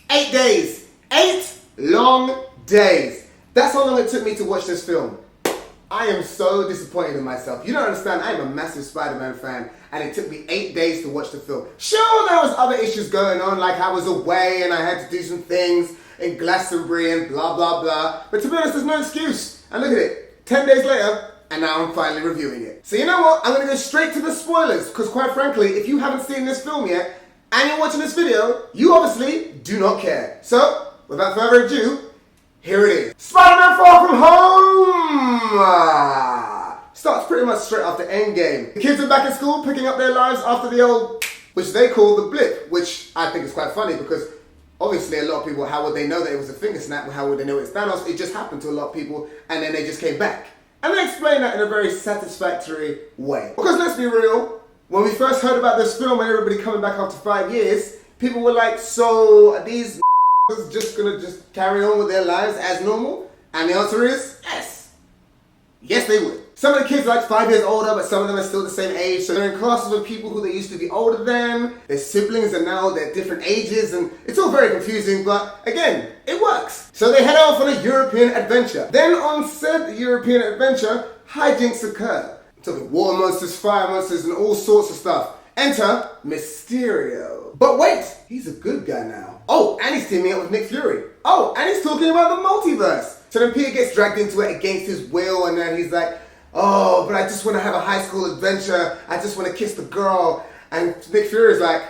8 days. 8 long days. That's how long it took me to watch this film. I am so disappointed in myself. You don't understand, I am a massive Spider-Man fan, and it took me 8 days to watch the film. Sure, there was other issues going on, like I was away and I had to do some things in Glastonbury and blah, blah, blah. But to be honest, there's no excuse. And look at it, 10 days later, and now I'm finally reviewing it. So you know what? I'm gonna go straight to the spoilers, because quite frankly, if you haven't seen this film yet, and you're watching this video, you obviously do not care. So, without further ado, here it is. Spider-Man Far From Home! Starts pretty much straight after Endgame. The kids are back at school, picking up their lives after the old, which they call the blip, which I think is quite funny because obviously a lot of people, how would they know that it was a finger snap? How would they know it's Thanos? It just happened to a lot of people and then they just came back. And they explain that in a very satisfactory way. Because let's be real, when we first heard about this film and everybody coming back after 5 years, people were like, so are these just gonna just carry on with their lives as normal? And the answer is yes. Yes, they would. Some of the kids are like 5 years older, but some of them are still the same age. So they're in classes with people who they used to be older than. Their siblings are now they're different ages, and it's all very confusing, but again, it works. So they head off on a European adventure. Then on said European adventure, hijinks occur. I'm talking water monsters, fire monsters, and all sorts of stuff. Enter Mysterio. But wait, he's a good guy now. Oh, and he's teaming up with Nick Fury. Oh, and he's talking about the multiverse. So then Peter gets dragged into it against his will, and then he's like, oh, but I just want to have a high school adventure. I just want to kiss the girl. And Nick Fury's like,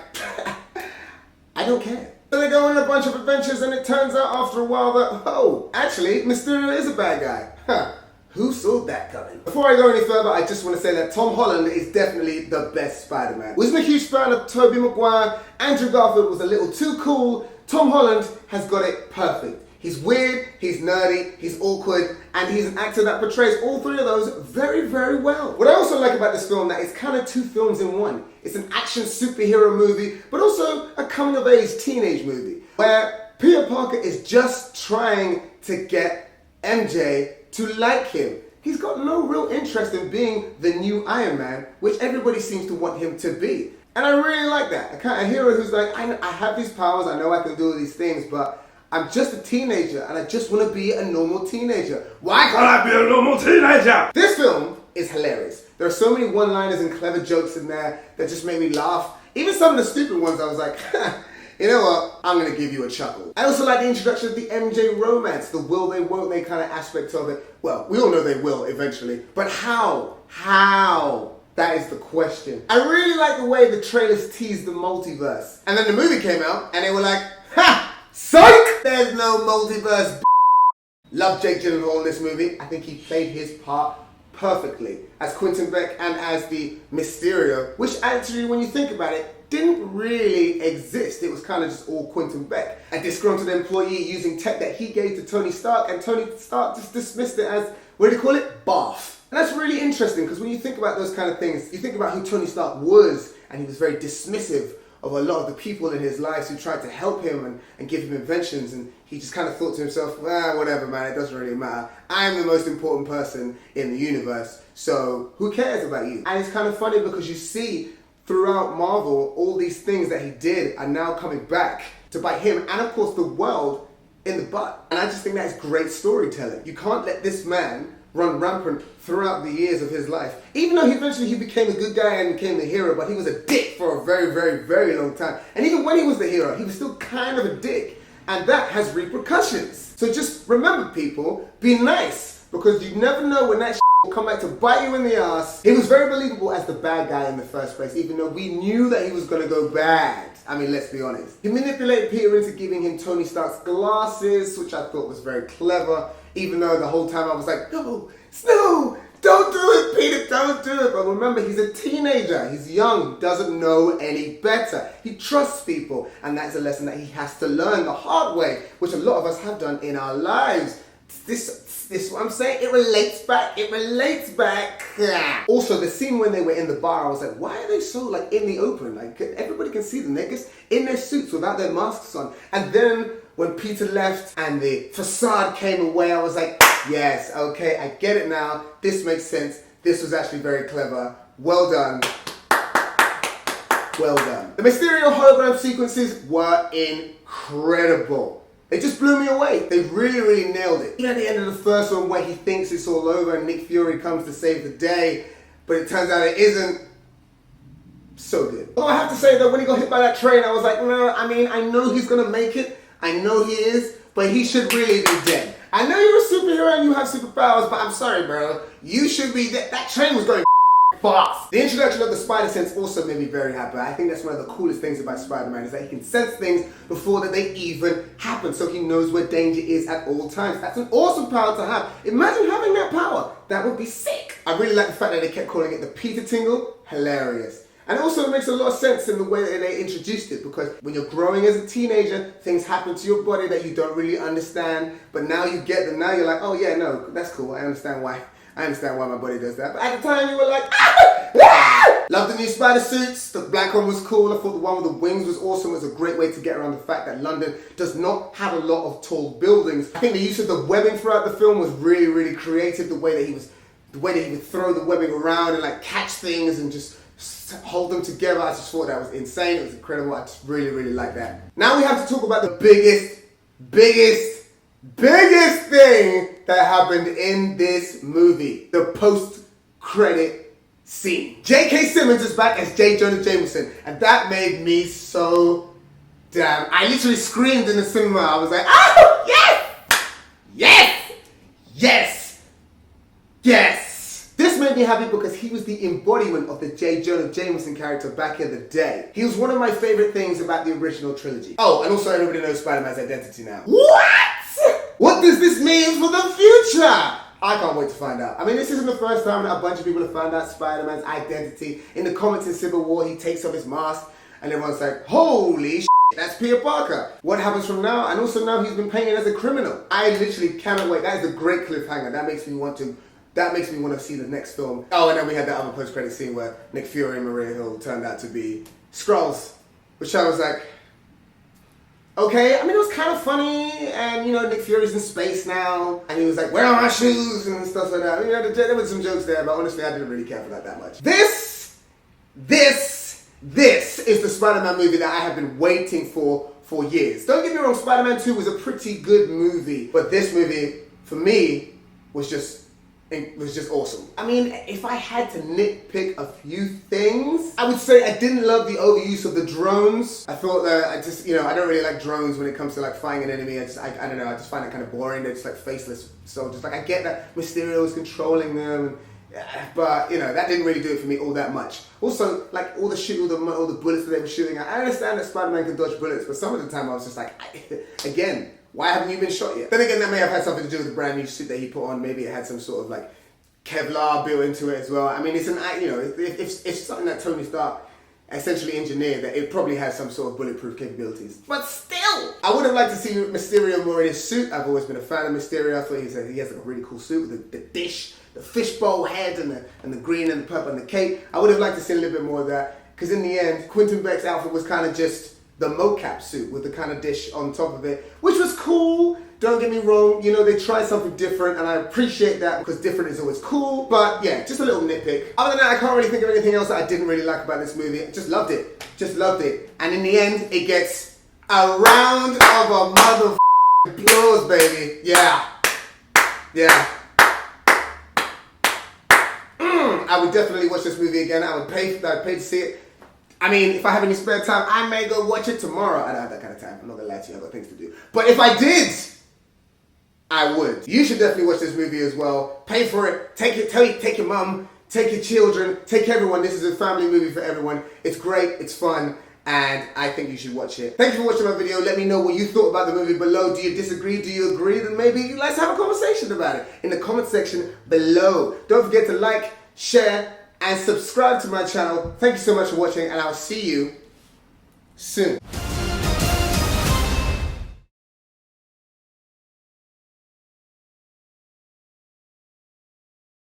I don't care. So they go on a bunch of adventures, and it turns out after a while that, oh, actually, Mysterio is a bad guy. Huh. Who saw that coming? Before I go any further, I just want to say that Tom Holland is definitely the best Spider-Man. Wasn't a huge fan of Tobey Maguire. Andrew Garfield was a little too cool. Tom Holland has got it perfect. He's weird, he's nerdy, he's awkward, and he's an actor that portrays all three of those very, very well. What I also like about this film that it's kind of two films in one. It's an action superhero movie, but also a coming-of-age teenage movie, where Peter Parker is just trying to get MJ to like him. He's got no real interest in being the new Iron Man, which everybody seems to want him to be. And I really like that. A kind of hero who's like, I have these powers, I know I can do all these things, but I'm just a teenager and I just want to be a normal teenager. Why can't I be a normal teenager? This film is hilarious. There are so many one-liners and clever jokes in there that just made me laugh. Even some of the stupid ones I was like, you know what, I'm going to give you a chuckle. I also like the introduction of the MJ romance, the will they won't they kind of aspect of it. Well, we all know they will eventually, but how? How? That is the question. I really like the way the trailers teased the multiverse. And then the movie came out and they were like, ha! Psych! There's no multiverse. Love Jake Gyllenhaal in this movie. I think he played his part perfectly as Quentin Beck and as the Mysterio, which actually, when you think about it, didn't really exist. It was kind of just all Quentin Beck, a disgruntled employee using tech that he gave to Tony Stark, and Tony Stark just dismissed it as, what do you call it? Barf. And that's really interesting because when you think about those kind of things, you think about who Tony Stark was, and he was very dismissive of a lot of the people in his life who tried to help him and give him inventions, and he just kind of thought to himself, whatever man, it doesn't really matter. I'm the most important person in the universe, so who cares about you? And it's kind of funny because you see throughout Marvel, all these things that he did are now coming back to bite him and of course the world in the butt. And I just think that's great storytelling. You can't let this man run rampant throughout the years of his life. Even though eventually he became a good guy and became the hero, but he was a dick for a very, very, very long time. And even when he was the hero, he was still kind of a dick. And that has repercussions. So just remember people, be nice, because you never know when that will come back to bite you in the ass. He was very believable as the bad guy in the first place, even though we knew that he was going to go bad. I mean, let's be honest. He manipulated Peter into giving him Tony Stark's glasses, which I thought was very clever, even though the whole time I was like, no, don't do it, Peter, don't do it. But remember, he's a teenager, he's young, doesn't know any better. He trusts people, and that's a lesson that he has to learn the hard way, which a lot of us have done in our lives. This what I'm saying, it relates back. Yeah. Also, the scene when they were in the bar, I was like, why are they so like in the open? Like everybody can see them, they're just in their suits without their masks on. And then when Peter left and the facade came away, I was like, yes, okay, I get it now. This makes sense. This was actually very clever. Well done. well done. The Mysterio hologram sequences were incredible. They just blew me away. They really, really nailed it. Even at the end of the first one where he thinks it's all over and Nick Fury comes to save the day, but it turns out it isn't. So good. Although I have to say that when he got hit by that train, I was like, no, I mean, I know he's gonna make it. I know he is, but he should really be dead. I know you're a superhero and you have superpowers, but I'm sorry, bro. You should be dead. That train was going fast. The introduction of the spider sense also made me very happy. I think that's one of the coolest things about Spider-Man is that he can sense things before that they even happen, so he knows where danger is at all times. That's an awesome power to have. Imagine having that power. That would be sick. I really like the fact that they kept calling it the Peter Tingle. Hilarious. And also it makes a lot of sense in the way that they introduced it, because when you're growing as a teenager, things happen to your body that you don't really understand, but now you get them. Now you're like, oh yeah, no, that's cool. I understand why my body does that. But at the time you were like, ah! Love the new spider suits. The black one was cool. I thought the one with the wings was awesome. It was a great way to get around the fact that London does not have a lot of tall buildings. I think the use of the webbing throughout the film was really, really creative. The way that he would throw the webbing around and like catch things and just hold them together. I just thought that was insane. It was incredible. I just really, really like that. Now we have to talk about the biggest thing that happened in this movie. The post-credit scene. J.K. Simmons is back as J. Jonah Jameson, and that made me so damn. I literally screamed in the cinema. I was like, oh, yes! Yes! Yes! Yes! This made me happy because he was the embodiment of the J. Jonah Jameson character back in the day. He was one of my favorite things about the original trilogy. Oh, and also everybody knows Spider-Man's identity now. What? What does this mean for the future? I can't wait to find out. I mean, this isn't the first time that a bunch of people have found out Spider-Man's identity. In the comics in Civil War, he takes off his mask and everyone's like, holy shit, that's Peter Parker. What happens from now? And also now he's been painted as a criminal. I literally cannot wait. That is a great cliffhanger. That makes me want to see the next film. Oh, and then we had that other post-credit scene where Nick Fury and Maria Hill turned out to be Skrulls, which I was like, okay. I mean, it was kind of funny, and you know, Nick Fury's in space now, and he was like, where are my shoes, and stuff like that. You know, there were some jokes there, but honestly, I didn't really care for that much. This is the Spider-Man movie that I have been waiting for years. Don't get me wrong, Spider-Man 2 was a pretty good movie, but this movie, for me, was just awesome. I mean, if I had to nitpick a few things, I would say I didn't love the overuse of the drones. I thought that I don't really like drones when it comes to like fighting an enemy. I don't know, I just find it kind of boring. They're just like faceless soldiers. Like I get that Mysterio is controlling them, but you know, that didn't really do it for me all that much. Also, like all the bullets that they were shooting at, I understand that Spider-Man can dodge bullets, but some of the time I was just like, again, why haven't you been shot yet? Then again, that may have had something to do with the brand new suit that he put on. Maybe it had some sort of like Kevlar built into it as well. I mean, it's it's something that Tony Stark essentially engineered, that it probably has some sort of bulletproof capabilities. But still, I would have liked to see Mysterio more in his suit. I've always been a fan of Mysterio. I thought he has like a really cool suit with the fishbowl head and the green and the purple and the cape. I would have liked to see a little bit more of that, because in the end, Quentin Beck's outfit was kind of just the mocap suit with the kind of dish on top of it, which was cool. Don't get me wrong, you know, they tried something different and I appreciate that because different is always cool. But yeah, just a little nitpick. Other than that, I can't really think of anything else that I didn't really like about this movie. I just loved it. Just loved it. And in the end, it gets a round of a mother applause, baby. Yeah. Yeah. I would definitely watch this movie again. I'd pay to see it. I mean, if I have any spare time, I may go watch it tomorrow. I don't have that kind of time. I'm not gonna lie to you, I've got things to do. But if I did, I would. You should definitely watch this movie as well. Pay for it. Take your mum, take your children, take everyone. This is a family movie for everyone. It's great, it's fun, and I think you should watch it. Thank you for watching my video. Let me know what you thought about the movie below. Do you disagree? Do you agree? Then maybe let's have a conversation about it in the comment section below. Don't forget to like, share, and subscribe to my channel. Thank you so much for watching, and I'll see you soon.